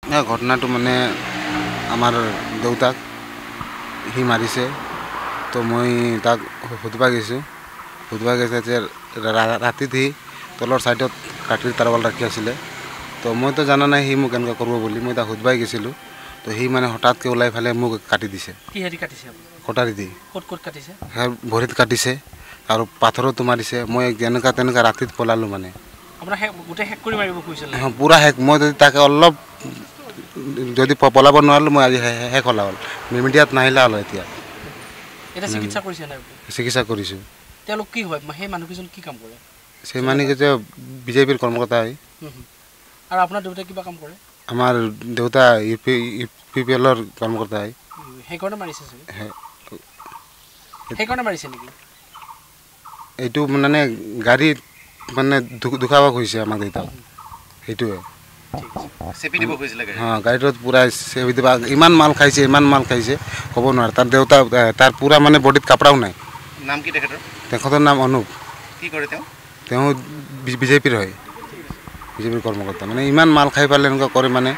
ঘটনাটো মানে আমাৰ দেউতাক সি মাৰিছে। তো মই তাক সুধিবা গৈছোঁ। যে ৰাতিত সি তলৰ ছাইডত কাঠিৰ তাঁৰবাল ৰাখি আছিলে। তো মইতো জানা নাই সি মোক এনেকুৱা কৰিব বুলি। মই তাক সুধিবাই গৈছিলোঁ। তো সি মানে হঠাৎকৈ ওলাই পেলাই মোক কাটি দিছে। কিহেদি কাটিছে? কটাৰী দি। ক'ত কাটিছে? ভৰিত কাটিছে আৰু পাথৰতো মাৰিছে। মই যেনেকুৱা তেনেকুৱা ৰাতিত পলালোঁ মানে। আপোনাৰ গোটেই শেষ কৰি মাৰিব খুজিছিল? পূৰা শেষ। মই যদি তাকে অলপ যদি পলাব নোৱাৰিলোঁ, মই আজি শেষ হ'লা হ'ল। মিডিয়াত নাহিলা হ'ল। এতিয়া চিকিৎসা কৰিছে নাই? চিকিৎসা কৰিছোঁ। তেওঁলোক কি হয়? সেই মানুহকেইজন কি কাম কৰে? সেই মানুহকেইজন বিজেপিৰ কৰ্মকৰ্তা হয়। আৰু আপোনাৰ দেউতাই কিবা কাম কৰে? আমাৰ দেউতা UPPLৰ কৰ্মকৰ্তা হয়। সেইকাৰণে মাৰিছে চাগে? সেইকাৰণে মাৰিছে নেকি? এইটো মানে গাড়ীত মানে দুখাব খুজিছে আমাক দেউতাক। সেইটোৱে চেপি দিব খুজিছিলে গাড়ীটোত পূৰা চেপি দিব। ইমান মাল খাইছে ক'ব নোৱাৰে। তাৰ দেউতা তাৰ পূৰা মানে বডিত কাপড়াও নাই। নাম কি তেখেতৰ? তেখেতৰ নাম অনুপ। কি কৰে তেওঁ? তেওঁ বিজেপিৰ হয়, বিজেপিৰ কৰ্মকৰ্তা। মানে ইমান মাল খাই পেলাই এনেকুৱা কৰে মানে।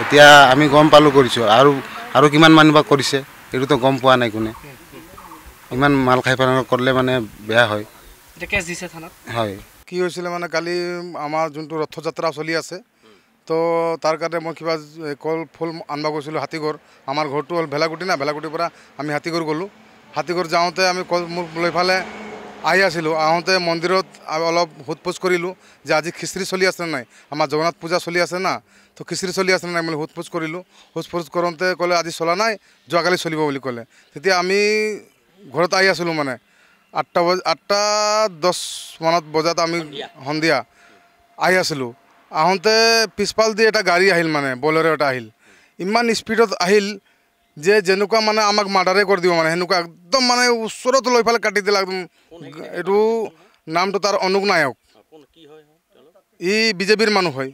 এতিয়া আমি গম পালোঁ কৰিছোঁ। আৰু কিমান মানুহ বা কৰিছে এইটোতো গম পোৱা নাই কোনে। ইমান মাল খাই পেলাই কৰিলে মানে বেয়া হয়। কেছ দিছে থানাত? হয়। কি হৈছিলে মানে কালি আমাৰ যোনটো ৰথযাত্ৰা চলি আছে, তো তাৰ কাৰণে মই কিবা কল ফুল আনবা গৈছিলোঁ হাতীগড়। আমাৰ ঘৰটো হ'ল ভেলাগুটি না, ভেলাগুটিৰ পৰা আমি হাতীগড় গ'লোঁ। হাতীগড় যাওঁতে আমি কল মোৰ লৈ ফালে আহি আছিলোঁ। আহোঁতে মন্দিৰত অলপ সোধ পোছ কৰিলোঁ যে আজি খিচিৰি চলি আছে নাই, আমাৰ জগন্নাথ পূজা চলি আছে না, তো খিচিৰি চলি আছে নাই বুলি সোধ পোছ কৰিলোঁ। সোধ পোছ কৰোঁতে ক'লে আজি চলা নাই, যোৱাকালি চলিব বুলি ক'লে। তেতিয়া আমি ঘৰত আহি আছিলোঁ মানে 8:10 মানত বজাত আমি সন্ধিয়া আহি আছিলোঁ। আহোঁতে পিছফাল দি এটা গাড়ী আহিল, মানে বলেৰ' এটা আহিল। ইমান স্পীডত আহিল যে যেনেকুৱা মানে আমাক মাৰ্ডাৰে কৰি দিব মানে, সেনেকুৱা একদম মানে ওচৰত লৈ পেলাই কাটি দিলে একদম। এইটো নামটো তাৰ অনুপ নায়ক। ই বিজেপিৰ মানুহ হয়।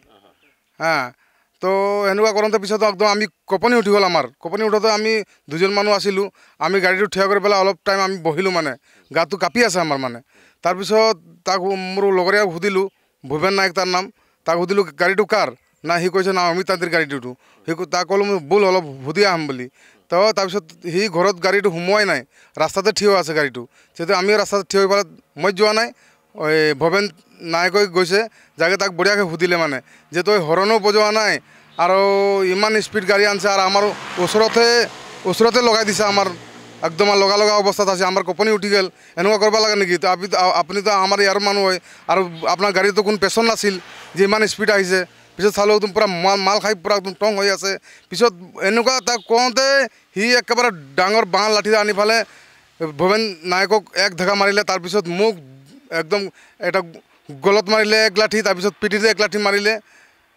তো এনেকুৱা কৰোঁতে পিছত একদম আমি কঁপনি উঠি গ'ল আমাৰ। কঁপনি উঠোঁতে আমি দুজন মানুহ আছিলোঁ। আমি গাড়ীটো থিয় কৰি পেলাই অলপ টাইম আমি বহিলোঁ মানে, গাটো কাঁপি আছে আমাৰ মানে। তাৰপিছত তাক মোৰ লগৰীয়াক সুধিলোঁ, ভূপেন নায়ক তাৰ নাম। তাক সুধিলোঁ গাড়ীটো কাৰ? না সি কৈছে না অমিত তাঁতীৰ গাড়ীটো। তাক ক'লোঁ ব'ল অলপ সুধি আহিম বুলি। তো তাৰপিছত সি ঘৰত গাড়ীটো সোমোৱাই নাই, ৰাস্তাতে থিয় আছে গাড়ীটো। তেতিয়া আমিও ৰাস্তাতে থিয় হৈ পেলাই, মই যোৱা নাই, ভূপেন নায়কে গৈছে। যাকে তাক বঢ়িয়াকৈ সুধিলে মানে যে তই হৰণো বজোৱা নাই আৰু ইমান স্পীড গাড়ী আনছে, আৰু আমাৰ ওচৰতে লগাই দিছে। আমাৰ একদম লগা অৱস্থাত আছে। আমাৰ কঁপনি উঠি গ'ল, এনেকুৱা কৰিব লাগে নেকি? তো আপুনিতো আমাৰ ইয়াৰ মানুহ হয়, আৰু আপোনাৰ গাড়ীতো কোনো পেচন নাছিল যে ইমান স্পীড আহিছে। পিছত চালোঁ একদম পূৰা মাল খাই পূৰা একদম টং হৈ আছে। পিছত এনেকুৱা তাক কওঁতে সি একেবাৰে ডাঙৰ বাঁহ লাঠি আনি পেলাই ভূপেন নায়কক এক ঢেকা মাৰিলে। তাৰপিছত মোক একদম এটা গলত মাৰিলে এক লাঠি, তাৰপিছত পিঠিতে এক লাঠি মাৰিলে।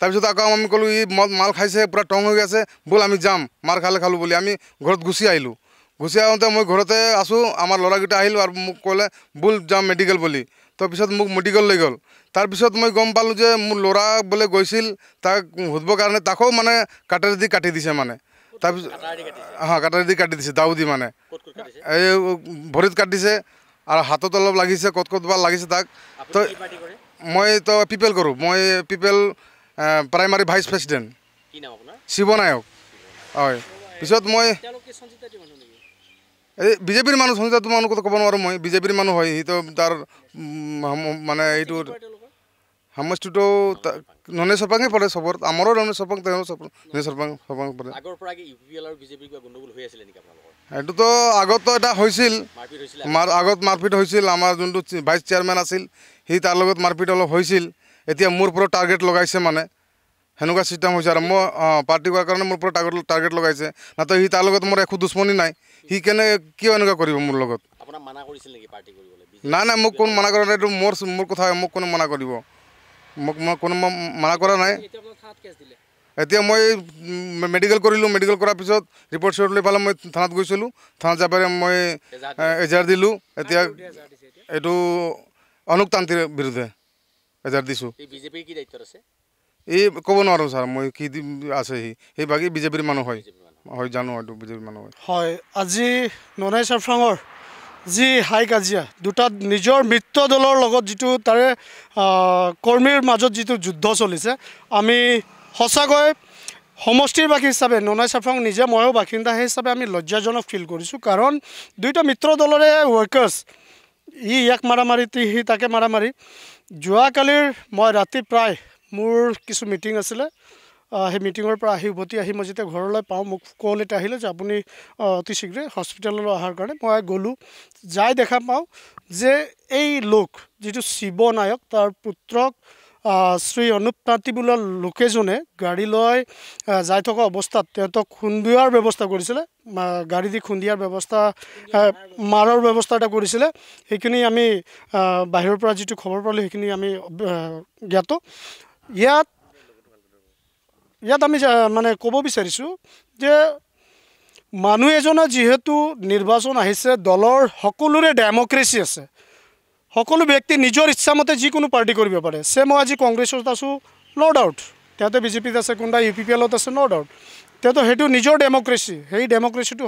তাৰপিছত আকৌ আমি ক'লোঁ ই মাল খাইছে, পূৰা টং হৈ আছে, ব'ল আমি যাম, মাৰ খালোঁ বুলি আমি ঘৰত গুচি আহিলোঁ। গুচি আহোঁতে মই ঘৰতে আছোঁ, আমাৰ ল'ৰাকেইটা আহিলোঁ আৰু মোক ক'লে ব'ল যাম মেডিকেল বুলি। তো পিছত মোক মেডিকেল লৈ গ'ল। তাৰপিছত মই গম পালোঁ যে মোৰ ল'ৰা বোলে গৈছিল তাক সুধিবৰ কাৰণে, তাকো মানে কাটাৰী দি কাটি দিছে মানে। তাৰপিছত কাটাৰী দি কাটি দিছে, দাও দি মানে। এই ভৰিত কাটিছে আৰু হাতত অলপ লাগিছে, ক'ত বা লাগিছে তাক। তো মই তো পিপল কৰোঁ, মই পিপল প্ৰাইমাৰী ভাইচ প্ৰেচিডেণ্ট শিৱ নায়ক হয়। পিছত মই এই বিজেপিৰ মানুহ, সঞ্জিতাটো মানুহ কথা ক'ব নোৱাৰোঁ মই, বিজেপিৰ মানুহ হয়। সি তো তাৰ মানে এইটো সমষ্টিটো ননে চৰপাঙে পৰে চবৰ, আমাৰো ননে চৰপাং, তেওঁ ননে চৰপাং পৰে। এইটোতো আগতো এটা হৈছিল, আগত মাৰপিট হৈছিল। আমাৰ যোনটো ভাইচ চেয়াৰমেন আছিল সি তাৰ লগত মাৰপিট অলপ হৈছিল। এতিয়া মোৰ পৰা টাৰ্গেট লগাইছে মানে, সেনেকুৱা চিষ্টেম হৈছে। আৰু মই পাৰ্টি কৰাৰ কাৰণে মোৰ পৰা টাৰ্গেট লগাইছে। নাতো সি তাৰ লগত মোৰ একো দুশ্মনী নাই। সি কিয় এনেকুৱা কৰিব মোৰ লগত? নাই মোক কোনো মানা কৰা নাই। এইটো মোৰ কথা, মোক কোনো মানা কৰিব? মোক কোনো মানা কৰা নাই। এতিয়া মই মেডিকেল কৰিলোঁ। মেডিকেল কৰাৰ পিছত ৰিপৰ্ট চিপৰ্ট লৈ পেলাই মই থানাত গৈছিলোঁ। থানাত যাই পেলাই মই এজাহাৰ দিলোঁ। এতিয়া এইটো অনুপ তান্তিৰ বিৰুদ্ধে এজাহাৰ দিছোঁ। এই ক'ব নোৱাৰোঁ ছাৰ, মই কি আছে সেই বাকী বিজেপিৰ মানুহ হয়, জানো হয়তো বিজেপিৰ মানুহ হয়। আজি ননাই চাৰফাঙৰ যি হাই কাজিয়া, দুটা নিজৰ মিত্ৰ দলৰ লগত যিটো তাৰে কৰ্মীৰ মাজত যিটো যুদ্ধ চলিছে, আমি সঁচাকৈ সমষ্টিৰ বাসী হিচাপে ননাই চাফাং নিজে ময়ো বাসিন্দা সেই হিচাপে আমি লজ্জাজনক ফিল কৰিছোঁ কাৰণ দুইটা মিত্ৰ দলৰে ৱৰ্কাৰ্ছ ইয়াক মাৰামাৰি সি তাকে মাৰামাৰি যোৱাকালিৰ মই ৰাতি প্ৰায় মোৰ কিছু মিটিং আছিলে সেই মিটিঙৰ পৰা উভতি আহি মই যেতিয়া ঘৰলৈ পাওঁ মোক কল এটা আহিলে যে আপুনি অতি শীঘ্ৰে হস্পিটেললৈ অহাৰ কাৰণে মই গ'লোঁ যাই দেখা পাওঁ যে এই লোক যিটো শিৱ নায়ক তাৰ পুত্ৰক শ্ৰী অনুপ তাঁতী বোলা লোকেজনে গাড়ী লৈ যাই থকা অৱস্থাত তেওঁক খুন্দিওৱাৰ ব্যৱস্থা কৰিছিলে গাড়ী দি খুন্দিয়াৰ ব্যৱস্থা মাৰৰ ব্যৱস্থা এটা কৰিছিলে সেইখিনি আমি বাহিৰৰ পৰা যিটো খবৰ পালোঁ সেইখিনি আমি জ্ঞাত ইয়াত আমি মানে ক'ব বিচাৰিছোঁ যে মানুহ এজনৰ যিহেতু নিৰ্বাচন আহিছে দলৰ সকলোৰে ডেমক্ৰেচি আছে সকলো ব্যক্তি নিজৰ ইচ্ছামতে যিকোনো পাৰ্টি কৰিব পাৰে মই আজি কংগ্ৰেছত আছোঁ ন' ডাউট তেওঁতে বিজেপিত আছে কোনোবা UPPLত আছে ন' ডাউট তেওঁতো সেইটো নিজৰ ডেমক্ৰেচি সেই ডেমক্ৰেচিটো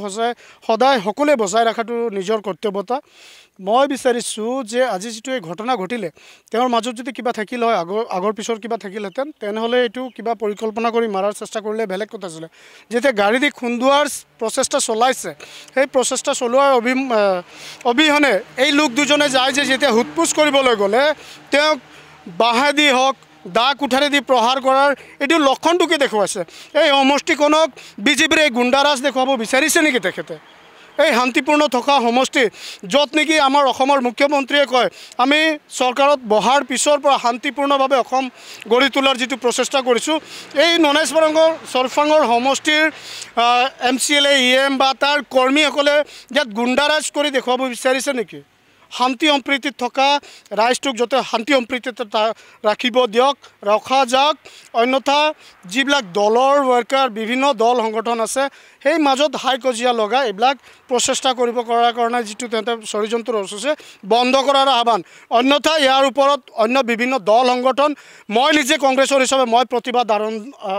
সদায় সকলোৱে বজাই ৰখাটো নিজৰ কৰ্তব্যতা মই বিচাৰিছোঁ যে আজি যিটো এই ঘটনা ঘটিলে তেওঁৰ মাজত যদি কিবা থাকিল হয় আগৰ পিছৰ কিবা থাকিলহেঁতেন তেনেহ'লে এইটো কিবা পৰিকল্পনা কৰি মাৰাৰ চেষ্টা কৰিলে বেলেগ কথা আছিলে যেতিয়া গাড়ী দি খুন্দোৱাৰ প্ৰচেষ্টা চলাইছে সেই প্ৰচেষ্টা চলোৱাৰ অবিহনে এই লোক দুজনে যায় যে যেতিয়া হুটপুচ কৰিবলৈ গ'লে তেওঁক বাঁহেদি হওক দা কুঠাৰে দি প্ৰহাৰ কৰাৰ এইটো লক্ষণটোকে দেখুৱাইছে এই সমষ্টিখনক বিজেপিৰ এই গুণ্ডাৰাজ দেখুৱাব বিচাৰিছে নেকি তেখেতে এই শান্তিপূৰ্ণ থকা সমষ্টি য'ত নেকি আমাৰ অসমৰ মুখ্যমন্ত্ৰীয়ে কয় আমি চৰকাৰত বহাৰ পিছৰ পৰা শান্তিপূৰ্ণভাৱে অসম গঢ়ি তোলাৰ যিটো প্ৰচেষ্টা কৰিছোঁ এই ননাই চৰফাঙৰ সমষ্টিৰ MCLA EM বা তাৰ কৰ্মীসকলে ইয়াত গুণ্ডাৰাজ কৰি দেখুৱাব বিচাৰিছে নেকি শান্তি সম্প্ৰীতিত থকা ৰাইজটোক যাতে শান্তি সম্প্ৰীতিত ৰাখিব দিয়ক ৰখা যাওক অন্যথা যিবিলাক দলৰ ৱৰ্কাৰ বিভিন্ন দল সংগঠন আছে সেই মাজত হাই কজিয়া লগাই এইবিলাক প্ৰচেষ্টা কৰিব কৰাৰ কাৰণে যিটো তেন্তে ষড়যন্ত্ৰ ৰচিছে বন্ধ কৰাৰ আহ্বান অন্যথা ইয়াৰ ওপৰত অন্য বিভিন্ন দল সংগঠন মই নিজে কংগ্ৰেছৰ হিচাপে মই প্ৰতিবাদ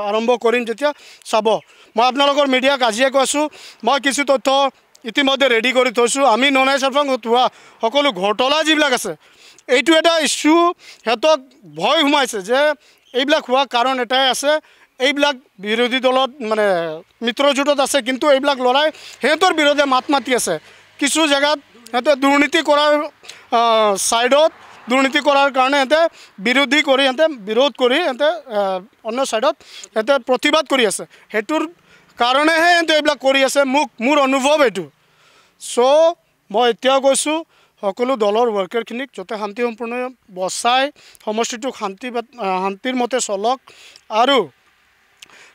আৰম্ভ কৰিম যেতিয়া চাব মই আপোনালোকৰ মিডিয়াক আজিয়ে কৈছোঁ মই কিছু তথ্য ইতিমধ্যে ৰেডি কৰি থৈছোঁ আমি ননাই চাফাং হোৱা সকলো ঘটনা যিবিলাক আছে এইটো এটা ইছ্যু সিহঁতক ভয় সোমাইছে যে এইবিলাক হোৱা কাৰণ এটাই আছে এইবিলাক বিৰোধী দলত মানে মিত্ৰজোঁটত আছে কিন্তু এইবিলাক ল'ৰাই সিহঁতৰ বিৰোধে মাত মাতি আছে কিছু জেগাত সিহঁতে দুৰ্নীতি কৰাৰ ছাইডত দুৰ্নীতি কৰাৰ কাৰণে সিহঁতে বিৰোধ কৰি সিহঁতে অন্য ছাইডত সিহঁতে প্ৰতিবাদ কৰি আছে সেইটোৰ কাৰণেহে সিহঁতে এইবিলাক কৰি আছে মোৰ অনুভৱ এইটো মই এতিয়াও কৈছোঁ সকলো দলৰ ৱৰ্কাৰখিনিক যাতে শান্তি সম্পূৰ্ণ বচাই সমষ্টিটোক শান্তিৰ মতে চলক আৰু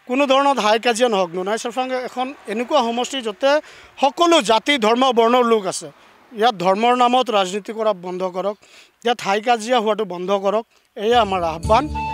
কোনো ধৰণৰ হাই কাজিয়া নহওক ননাই চৰফাং এখন এনেকুৱা সমষ্টি যাতে সকলো জাতি ধৰ্ম বৰ্ণৰ লোক আছে ইয়াত ধৰ্মৰ নামত ৰাজনীতি কৰা বন্ধ কৰক ইয়াত হাই কাজিয়া হোৱাটো বন্ধ কৰক এয়া আমাৰ আহ্বান